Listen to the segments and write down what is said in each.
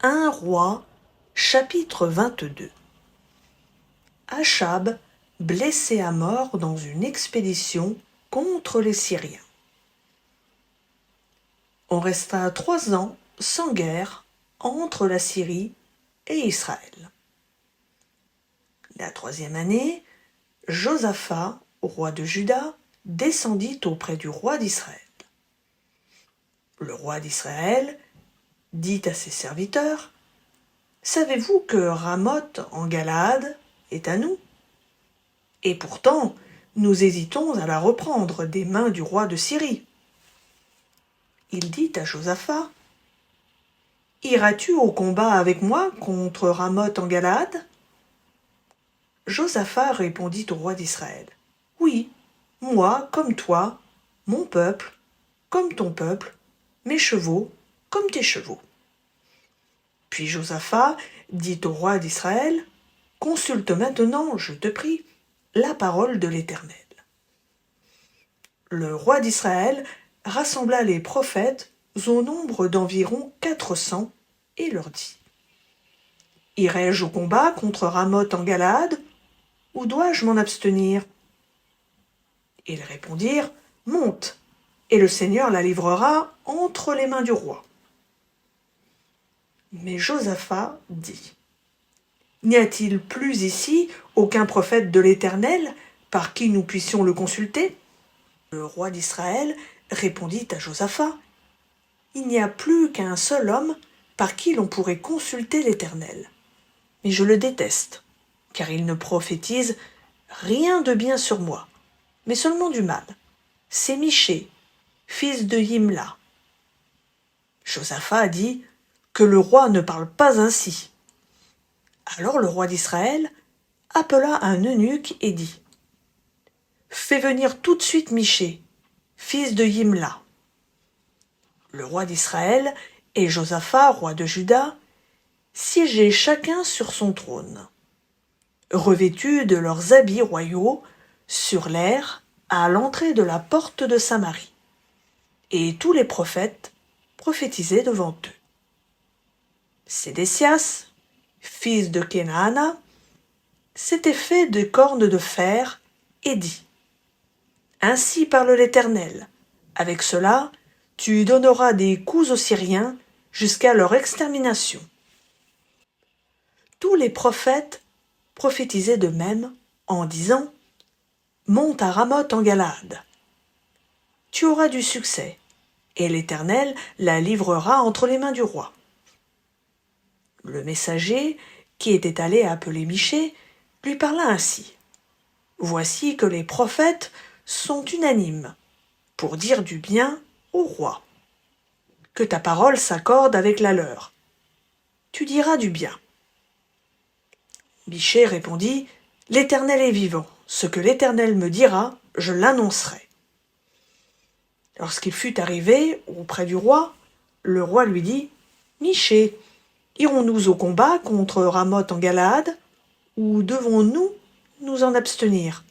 Un roi, chapitre 22. Achab, blessé à mort dans une expédition contre les Syriens. On resta 3 ans sans guerre entre la Syrie et Israël. La 3e année, Josaphat, roi de Juda, descendit auprès du roi d'Israël. Le roi d'Israël dit à ses serviteurs : « Savez-vous que Ramoth en Galaad est à nous ? Et pourtant, nous hésitons à la reprendre des mains du roi de Syrie. » Il dit à Josaphat : « Iras-tu au combat avec moi contre Ramoth en Galaad ?» Josaphat répondit au roi d'Israël : « Oui, moi comme toi, mon peuple comme ton peuple, mes chevaux comme tes chevaux. » Puis Josaphat dit au roi d'Israël : « Consulte maintenant, je te prie, la parole de l'Éternel. » Le roi d'Israël rassembla les prophètes au nombre d'environ 400 et leur dit : « Irai-je au combat contre Ramoth en Galaad, ou dois-je m'en abstenir ? » Ils répondirent : « Monte, et le Seigneur la livrera entre les mains du roi. » Mais Josaphat dit : « N'y a-t-il plus ici aucun prophète de l'Éternel par qui nous puissions le consulter ?» Le roi d'Israël répondit à Josaphat : « Il n'y a plus qu'un seul homme par qui l'on pourrait consulter l'Éternel. Mais je le déteste, car il ne prophétise rien de bien sur moi, mais seulement du mal. C'est Michée, fils de Yimla. » Josaphat dit : « Que le roi ne parle pas ainsi. » Alors le roi d'Israël appela un eunuque et dit : « Fais venir tout de suite Michée, fils de Yimla. » Le roi d'Israël et Josaphat, roi de Juda, siégeaient chacun sur son trône, revêtus de leurs habits royaux, sur l'aire à l'entrée de la porte de Samarie. Et tous les prophètes prophétisaient devant eux. Sédécias, fils de Kenaana, s'était fait de cornes de fer et dit : « Ainsi parle l'Éternel, avec cela, tu donneras des coups aux Syriens jusqu'à leur extermination. » Tous les prophètes prophétisaient de même en disant : « Monte à Ramoth en Galaad. Tu auras du succès, et l'Éternel la livrera entre les mains du roi. » Le messager, qui était allé appeler Michée, lui parla ainsi : « Voici que les prophètes sont unanimes pour dire du bien au roi. Que ta parole s'accorde avec la leur. Tu diras du bien. » Michée répondit : « L'Éternel est vivant. Ce que l'Éternel me dira, je l'annoncerai. » Lorsqu'il fut arrivé auprès du roi, le roi lui dit : « Michée, irons-nous au combat contre Ramoth en Galaad, ou devons-nous nous en abstenir ? »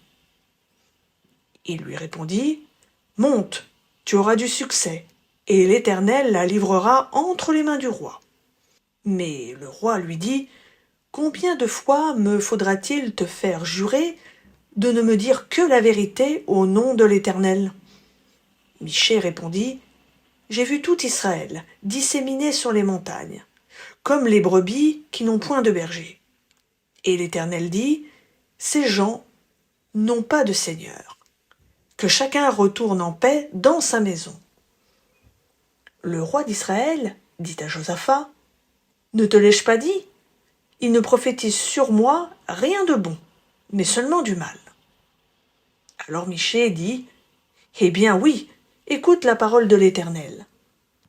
Il lui répondit : « Monte, tu auras du succès, et l'Éternel la livrera entre les mains du roi. » Mais le roi lui dit : « Combien de fois me faudra-t-il te faire jurer de ne me dire que la vérité au nom de l'Éternel ? » Michée répondit : « J'ai vu tout Israël disséminé sur les montagnes, comme les brebis qui n'ont point de berger. Et l'Éternel dit : ces gens n'ont pas de seigneur. Que chacun retourne en paix dans sa maison. » Le roi d'Israël dit à Josaphat : « Ne te l'ai-je pas dit ? Il ne prophétise sur moi rien de bon, mais seulement du mal. » Alors Michée dit : « Eh bien oui, écoute la parole de l'Éternel.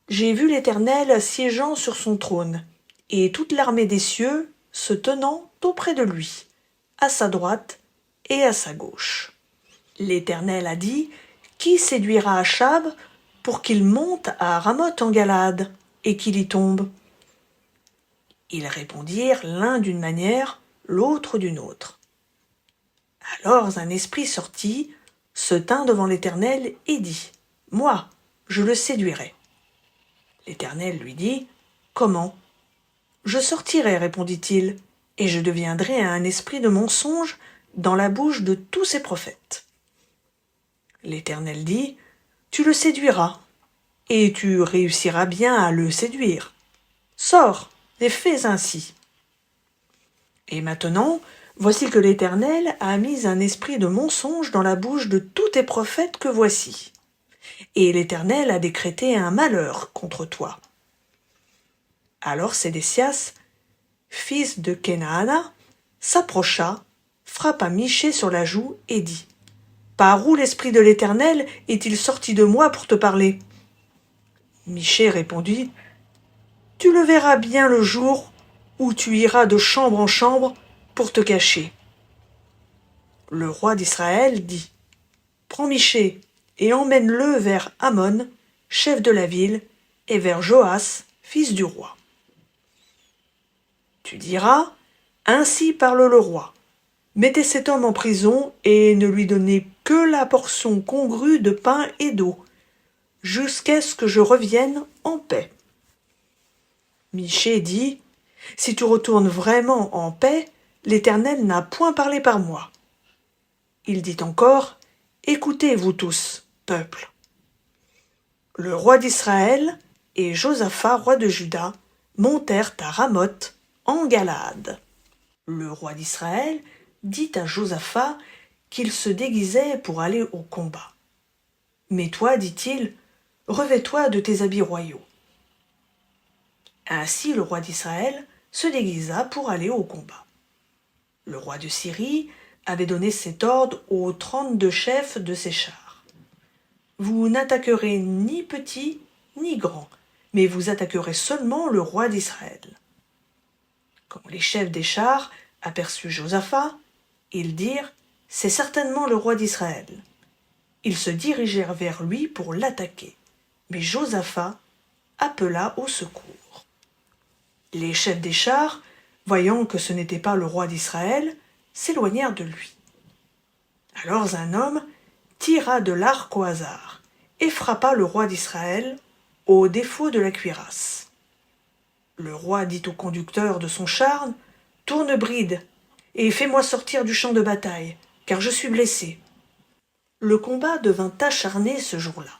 J'ai vu l'Éternel siégeant sur son trône, et toute l'armée des cieux se tenant auprès de lui, à sa droite et à sa gauche. L'Éternel a dit : qui séduira Achab pour qu'il monte à Ramoth en Galaad et qu'il y tombe ? Ils répondirent l'un d'une manière, l'autre d'une autre. Alors un esprit sortit, se tint devant l'Éternel et dit : moi, je le séduirai. L'Éternel lui dit : comment ? Je sortirai, répondit-il, et je deviendrai un esprit de mensonge dans la bouche de tous ces prophètes. L'Éternel dit, tu le séduiras, et tu réussiras bien à le séduire. Sors et fais ainsi. Et maintenant, voici que l'Éternel a mis un esprit de mensonge dans la bouche de tous tes prophètes que voici. Et l'Éternel a décrété un malheur contre toi. Alors Sédécias, fils de Kenaana, s'approcha, frappa Michée sur la joue et dit « Par où l'esprit de l'Éternel est-il sorti de moi pour te parler ?» Michée répondit « Tu le verras bien le jour où tu iras de chambre en chambre pour te cacher. » Le roi d'Israël dit « Prends Michée et emmène-le vers Amon, chef de la ville, et vers Joas, fils du roi. Tu diras, ainsi parle le roi. Mettez cet homme en prison et ne lui donnez que la portion congrue de pain et d'eau, jusqu'à ce que je revienne en paix. Michée dit, si tu retournes vraiment en paix, l'Éternel n'a point parlé par moi. Il dit encore, écoutez, vous tous, peuple. Le roi d'Israël et Josaphat, roi de Juda, montèrent à Ramoth, en Galaad. Le roi d'Israël dit à Josaphat qu'il se déguisait pour aller au combat. « Mais toi, dit-il, revêt-toi de tes habits royaux. » Ainsi le roi d'Israël se déguisa pour aller au combat. Le roi de Syrie avait donné cet ordre aux 32 chefs de ses chars. « Vous n'attaquerez ni petit ni grand, mais vous attaquerez seulement le roi d'Israël. » Quand les chefs des chars aperçurent Josaphat, ils dirent « C'est certainement le roi d'Israël. » Ils se dirigèrent vers lui pour l'attaquer, mais Josaphat appela au secours. Les chefs des chars, voyant que ce n'était pas le roi d'Israël, s'éloignèrent de lui. Alors un homme tira de l'arc au hasard et frappa le roi d'Israël au défaut de la cuirasse. Le roi dit au conducteur de son char « Tourne bride et fais-moi sortir du champ de bataille, car je suis blessé. » Le combat devint acharné ce jour-là.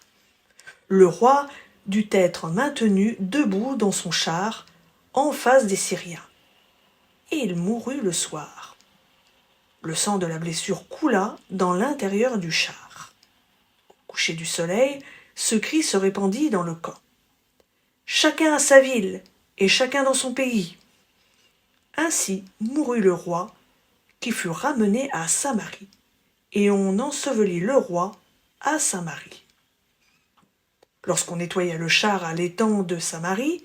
Le roi dut être maintenu debout dans son char, en face des Syriens. Et il mourut le soir. Le sang de la blessure coula dans l'intérieur du char. Au coucher du soleil, ce cri se répandit dans le camp. « Chacun à sa ville et chacun dans son pays. » Ainsi mourut le roi, qui fut ramené à Samarie, et on ensevelit le roi à Samarie. Lorsqu'on nettoya le char à l'étang de Samarie,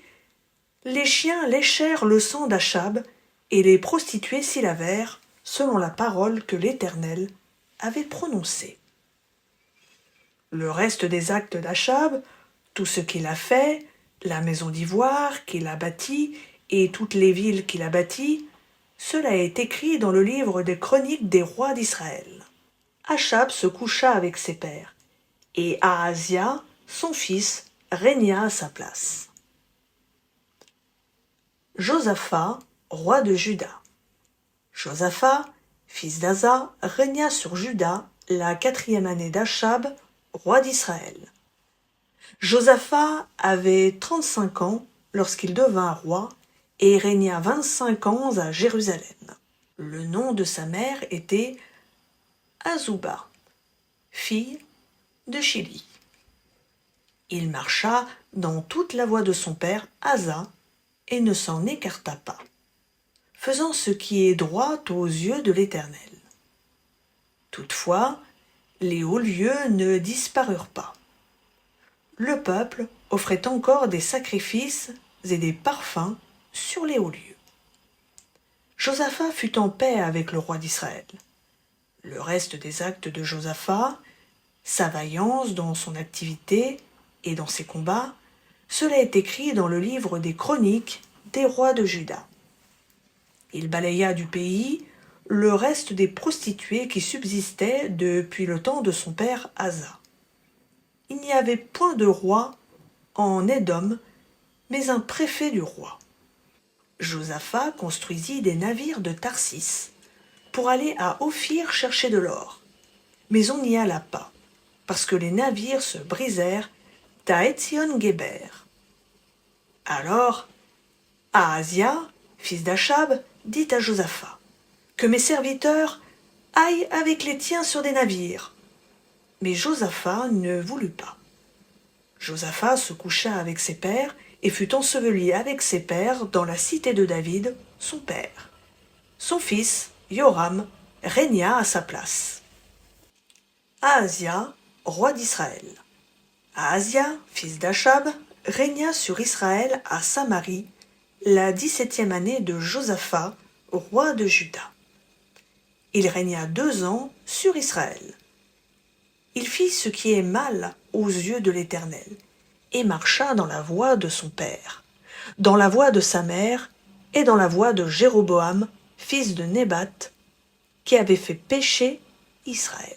les chiens léchèrent le sang d'Achab, et les prostituées s'y lavèrent, selon la parole que l'Éternel avait prononcée. Le reste des actes d'Achab, tout ce qu'il a fait, la maison d'ivoire qu'il a bâtie et toutes les villes qu'il a bâties, cela est écrit dans le livre des chroniques des rois d'Israël. Achab se coucha avec ses pères, et Ahazia, son fils, régna à sa place. Josaphat, roi de Juda. Josaphat, fils d'Asa, régna sur Juda la 4e année d'Achab, roi d'Israël. Josaphat avait 35 ans lorsqu'il devint roi et régna 25 ans à Jérusalem. Le nom de sa mère était Azouba, fille de Shili. Il marcha dans toute la voie de son père Asa et ne s'en écarta pas, faisant ce qui est droit aux yeux de l'Éternel. Toutefois, les hauts lieux ne disparurent pas. Le peuple offrait encore des sacrifices et des parfums sur les hauts lieux. Josaphat fut en paix avec le roi d'Israël. Le reste des actes de Josaphat, sa vaillance dans son activité et dans ses combats, cela est écrit dans le livre des chroniques des rois de Juda. Il balaya du pays le reste des prostituées qui subsistaient depuis le temps de son père Asa. Il n'y avait point de roi en Édom, mais un préfet du roi. Josaphat construisit des navires de Tarsis pour aller à Ophir chercher de l'or. Mais on n'y alla pas, parce que les navires se brisèrent à Étzion-Guéber. Alors, Ahazia, fils d'Achab, dit à Josaphat, « Que mes serviteurs aillent avec les tiens sur des navires. » Mais Josaphat ne voulut pas. Josaphat se coucha avec ses pères et fut enseveli avec ses pères dans la cité de David, son père. Son fils, Yoram, régna à sa place. Ahazia, roi d'Israël. Ahazia, fils d'Achab, régna sur Israël à Samarie, la 17e année de Josaphat, roi de Juda. Il régna 2 ans sur Israël. Il fit ce qui est mal aux yeux de l'Éternel, et marcha dans la voie de son père, dans la voie de sa mère, et dans la voie de Jéroboam, fils de Nébat, qui avait fait pécher Israël.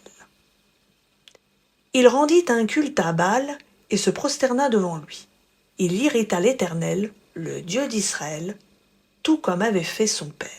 Il rendit un culte à Baal et se prosterna devant lui. Il irrita l'Éternel, le Dieu d'Israël, tout comme avait fait son père.